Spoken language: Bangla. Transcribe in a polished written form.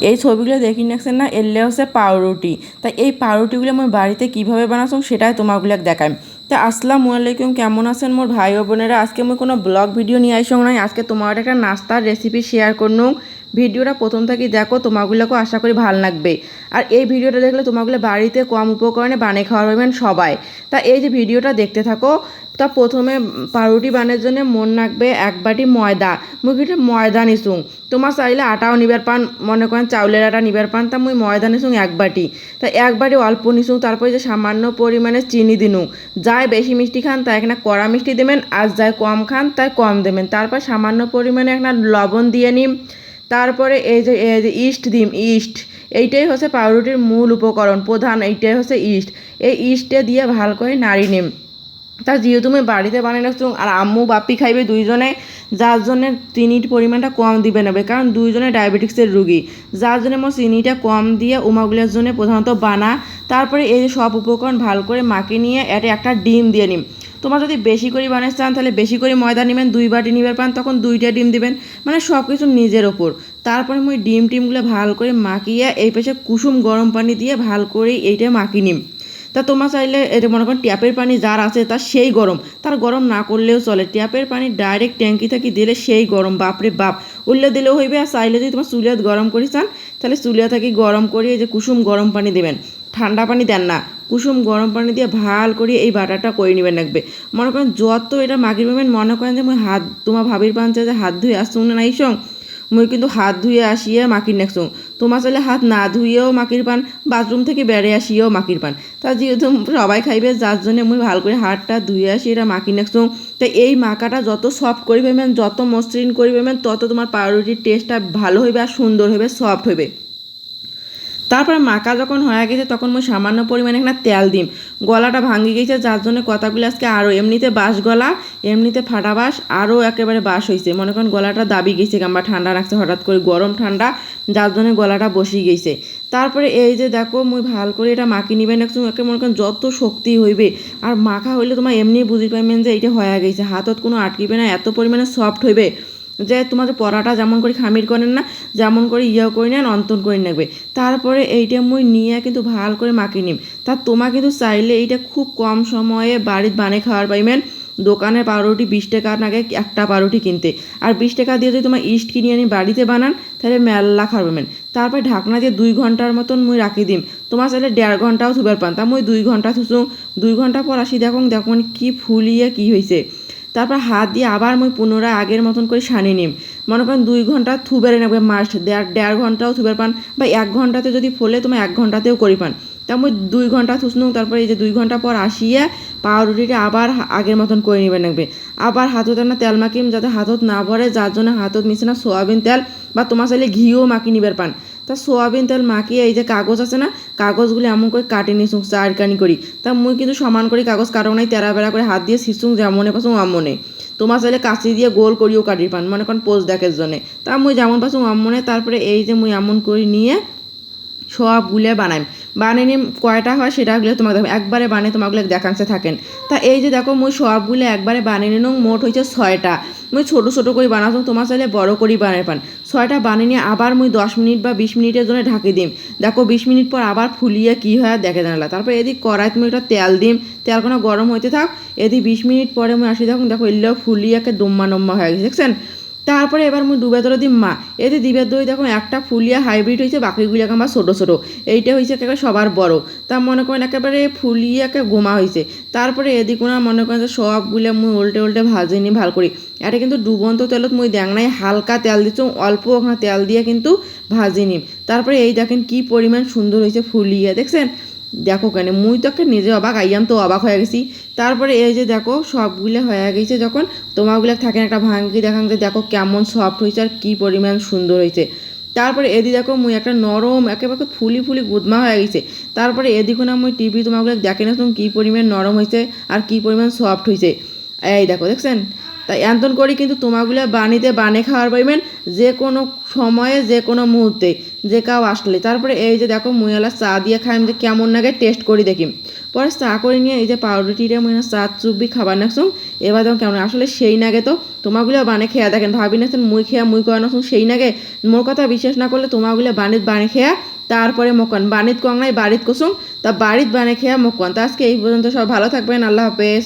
এই ছবিগুলো দেখি নাকছেন না, এলে হচ্ছে পাউরুটি। তাই এই পাউরুটিগুলো আমি বাড়িতে কীভাবে বানাচ্ছ সেটাই তোমাগুলো দেখাম। তা আসসালামু আলাইকুম, কেমন আছেন মোর ভাই ও বোনেরা? আজকে আমি কোনো ব্লগ ভিডিও নিয়ে আসি নাই, আজকে তোমার একটা নাস্তার রেসিপি শেয়ার করনু। ভিডিওটা প্রথম থেকে দেখো, তোমাগুলোকেও আশা করি ভালো লাগবে। আর এই ভিডিওটা দেখলে তোমাগুলো বাড়িতে কম উপকরণে বানিয়ে খাওয়া পাবেন সবাই। তা এই যে ভিডিওটা দেখতে থাকো। তা প্রথমে পাউরুটি বানানোর জন্য মন রাখবে 1 বাটি ময়দা। মুখিটা ময়দা নিছুং, তোমার চাইলে আটাও নিবার পান, মনে করেন চাউলের আটা নিবার পান। তা মুই ময়দা নিছুং 1 বাটি। তা 1 বাটি অল্প নিছুং, তারপরে যে সামান্য পরিমাণে চিনি দিনু। যাই বেশি মিষ্টি খান তাই এখানে কড়া মিষ্টি দেবেন, আর যাই কম খান তাই কম দেবেন। তারপর সামান্য পরিমাণে একটা লবণ দিয়ে নিম। তারপরে এই যে ইস্ট দিম, ইস্ট। এইটাই হচ্ছে পাউরুটির মূল উপকরণ, প্রধান এইটাই হচ্ছে ইস্ট। এই ইস্টে দিয়ে ভালো করে নাড়ি নিম। তা যেহেতু তুমি বাড়িতে বানিয়ে রাখছো আর আম্মু বাপ্পি খাইবে দুইজনে, যার জন্য চিনির পরিমাণটা কম দিবে নেবে, কারণ দুইজনে ডায়াবেটিক্সের রুগী, যার জন্য আমার চিনিটা কম দিয়ে উমাগুলোর জন্য প্রধানত বানা। তারপরে এই যে সব উপকরণ ভালো করে মাখিয়ে নিয়ে এটা একটা ডিম দিয়ে নিম। তোমার যদি বেশি করে বানাতে চান তাহলে বেশি করে ময়দা নেবেন, 2 বাটি নিবার পান তখন 2টা ডিম দিবেন, মানে সব কিছু নিজের ওপর। তারপরে মই টিমগুলো ভালো করে মাখিয়ে এই পাশে কুসুম গরম পানি দিয়ে ভালো করে এইটা মাখিয়ে নিম। তা তোমার চাইলে এটা মনে করেন ট্যাপের পানি যার আছে তার সেই গরম, তার গরম না করলেও চলে। ট্যাপের পানি ডাইরেক্ট ট্যাঙ্কি থেকে দিলে সেই গরম, বাপরে বাপ, উল্লে দিলেও হইবে। আর চাইলে যদি তোমার চুলিয়াত গরম করি চান তাহলে চুলিয়া থেকে গরম করে এই যে কুসুম গরম পানি দেবেন, ঠান্ডা পানি দেন না। কুসুম গরম পানি দিয়ে ভাল করে এই বাটারটা করে নেবেন লাগবে। মনে করেন যত এটা মাখির পাবেন, মনে করেন যে মুই হাত, তোমার ভাবির পাঞ্চে যে হাত ধুয়ে আসছো না নাই সং, মুই কিন্তু হাত ধুয়ে আসিয়ে মাখির নেকছো। তোমার চাইলে হাত না ধুয়েও মাখির পান, বাথরুম থেকে বেড়ে আসিয়েও মাখির পান। তা যেহেতু সবাই খাইবে যার জন্য মুই ভালো করে হাতটা ধুয়ে আসি এটা মাখির নেকছো। তো এই মাখাটা যত সফট করি পাবেন, যত মসৃণ করি পাবেন, তত তোমার পাউরুটির টেস্টটা ভালো হইবে আর সুন্দর হইবে, সফট হইবে। তারপরে মাখা যখন হয়ে গেছে তখন মুই সামান্য পরিমাণে এখানে তেল দিম। গলাটা ভাঙি গেছে যার জন্য কথাগুলো আজকে আরও, এমনিতে বাঁশ গলা, এমনিতে ফাটা বাঁশ, আরও একেবারে বাঁশ হয়েছে। মনে করেন গলাটা দাবি গেছে, কিংবা ঠান্ডা রাখছে হঠাৎ করে, গরম ঠান্ডা, যার জন্য গলাটা বসি গেছে। তারপরে এই যে দেখো মুই ভাল করে এটা মাখি নিবেন একদম, একে মনে করেন যত শক্তি হইবে। আর মাখা হইলে তোমার এমনি বুঝি পাইবেন যে এটা হয়ে গেছে, হাতত কোনো আটকিবে না, এত পরিমাণে সফট হইবে যে তোমার যে পরাটা যেমন করে খামির করেন না, যেমন করে করে নেন অন্তন করে নেবে। তারপরে এইটা মুই নিয়ে কিন্তু ভাল করে মাখিয়ে নিম। তা তোমার কিন্তু চাইলে এইটা খুব কম সময়ে বাড়িতে বানিয়ে খাওয়ার পাইবেন। দোকানের পাউরুটি 20 টাকা নাগে একটা পাউরুটি কিনতে, আর 20 টাকা দিয়ে যদি তোমার ইস্ট কিনে আনি বাড়িতে বানান তাহলে মেলা খাবেন। তারপরে ঢাকনা দিয়ে 2 ঘন্টার মতন মুই রাখি দিম। তোমার চাইলে 1.5 ঘন্টাও থুবার পান, তা মুই 2 ঘন্টা থুসু। 2 ঘন্টা পর আসি দেখুন কি ফুলিয়ে কি হয়েছে। তারপর হাত দিয়ে আবার মুই পুনরায় আগের মতন করে সানি নিম। মনে করেন 2 ঘন্টা থুবের নেবে, মাস্ট 1.5 ঘন্টাও থুবের পান, বা 1 ঘন্টাতে যদি ফোলে তোমার 1 ঘন্টাতেও করি পান। তা মুই 2 ঘন্টা থুসনু। তারপরে এই যে 2 ঘন্টা পর আসিয়া পাউরুটিটা আবার আগের মতন করে নেবেন লাগবে। আবার হাতত না তেল মাখিম যাতে হাতত না ভরে, যার জন্য হাতত মিশে না সোয়াবিন তেল, বা তোমার চাইলে ঘিও মাখি নিবার পান। তা সোয়াবিন তেল মাখিয়ে এই যে কাগজ আছে না, কাগজগুলি এমন করে কাটি নিছুং চারকানি করি। তা মুই কিন্তু সমান করে কাগজ কাটো নাই, তেরা বেড়া করে হাত দিয়ে ছিঁচুং, যেমনে পাচ্ছুং অমনে। তোমার চাইলে কাঁচি দিয়ে গোল করিও কাটির পান, মনে করেন পোজ দেখার জন্যে। তা মুই যেমন পাচ্ছুং অমনে। তারপরে এই যে মুই এমন করে নিয়ে সবগুলো বানিয়ে নিম। কয়টা হয় সেটাগুলো তোমাকে দেখো, একবারে বানিয়ে তোমাগুলো দেখাংশে থাকেন। তা এই যে দেখো মুই সবগুলো একবারে বানিয়ে নিলাম, মোট হয়েছে 6টা। মুই ছোটো ছোটো করে বানাতো, তোমার চাইলে বড় করেই বানাই পান। 6টা বানিয়ে নিয়ে আবার মুই 10 মিনিট বা 20 মিনিটের জন্য ঢাকি দিম। দেখো 20 মিনিট পর আবার ফুলিয়ে কি হয় দেখে জানালা। তারপর এদিক কড়াই তুমি একটা তেল দিম, তেলখানা গরম হইতে থাক। এদিক 20 মিনিট পরে মুই আসি দেখো এলেও ফুলিয়ে একে ডম্মা হয়ে গেছে, দেখছেন। তারপরে এবার মুই ডুবে ধরে দিম মা। এতে দিবের দই দেখো একটা ফুলিয়া হাইব্রিড হয়েছে, বাকিগুলি একেবারে ছোটো ছোটো। এইটা হয়েছে একেবারে সবার বড়। তা মনে করেন একেবারে ফুলিয়ে একে গোমা হয়েছে। তারপরে এদিকে মনে করেন যে সবগুলো মুই উল্টে ভাজি নিই ভালো করি। এটা কিন্তু ডুবন্ত তেলত মুই দেখ নাই, হালকা তেল দিচ্ছ, অল্প ওখানে তেল দিয়ে কিন্তু ভাজি নিম। তারপরে এই দেখেন কি পরিমাণ সুন্দর হয়েছে ফুলিয়ে, দেখছেন। দেখো কেন মুই তো একটা নিজে অবাক, আইয়াম তো অবাক হয়ে গেছি। তারপরে এই যে দেখো সবগুলো হয়ে গেছে, যখন তোমাগুলো থাকেন একটা ভাঙ্গি দেখান যে দেখো কেমন সফট হয়েছে আর কি পরিমাণ সুন্দর হয়েছে। তারপরে এদিকে দেখো মুই একটা নরম একেবারে ফুলি গুদমা হয়ে গেছে। তারপরে এদিকে না মুই টিভি তোমাগুলো দেখে না তুমি কী পরিমাণ নরম হয়েছে আর কি পরিমাণ সফট হয়েছে। এই দেখো, দেখছেন। তাই এমন করি কিন্তু তোমাগুলো বানিয়ে খাওয়ার পাইবেন যে কোনো সময়ে, যে কোনো মুহূর্তে, যে কাউ আসলে। তারপরে এই যে দেখো মুইয়ালা চা দিয়ে খাইম যে কেমন লাগে টেস্ট করি দেখি। পরে চা করে নিয়ে এই যে পাউরুটিটা মানে চা চুপবি খাবার নাকছুম এবার দেখুন কেমন আসলে সেই নাগে তো তোমাগুলো বানে খেয়া দেখেন ভাবি নাছেন মুই খেয়া মুই কয়া নাচুন সেই নাগে মোর কথা বিশ্বাস না করলে তোমাগুলো বানে খেয়া তারপরে মকন বানিত কং নাই বাড়িত কুসুম তা বাড়িত বানে খেয়া মকন তা আজকে এই পর্যন্ত সব ভালো থাকবেন আল্লাহ হাফেজ।